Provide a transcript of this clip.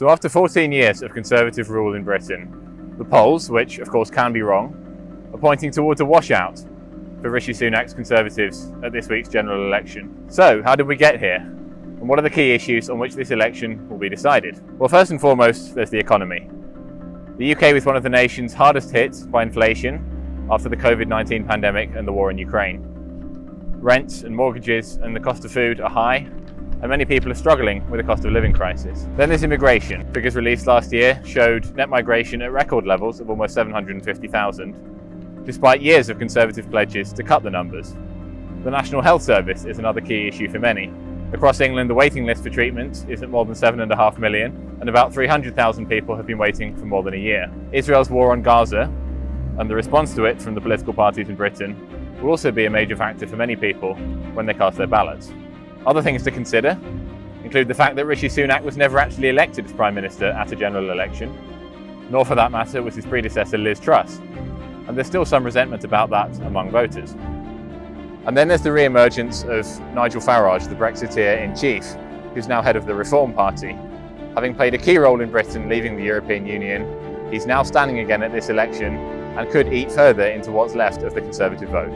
So after 14 years of Conservative rule in Britain, the polls, which of course can be wrong, are pointing towards a washout for Rishi Sunak's Conservatives at this week's general election. So how did we get here? And what are the key issues on which this election will be decided? Well, first and foremost, there's the economy. The UK was one of the nations hardest hit by inflation after the COVID-19 pandemic and the war in Ukraine. Rents and mortgages and the cost of food are high, and many people are struggling with the cost of living crisis. Then there's immigration. Figures released last year showed net migration at record levels of almost 750,000, despite years of Conservative pledges to cut the numbers. The National Health Service is another key issue for many. Across England, the waiting list for treatment is at more than 7.5 million, and about 300,000 people have been waiting for more than a year. Israel's war on Gaza and the response to it from the political parties in Britain will also be a major factor for many people when they cast their ballots. Other things to consider include the fact that Rishi Sunak was never actually elected as Prime Minister at a general election, nor for that matter was his predecessor Liz Truss, and there's still some resentment about that among voters. And then there's the re-emergence of Nigel Farage, the Brexiteer-in-chief, who's now head of the Reform Party. Having played a key role in Britain leaving the European Union, he's now standing again at this election and could eat further into what's left of the Conservative vote.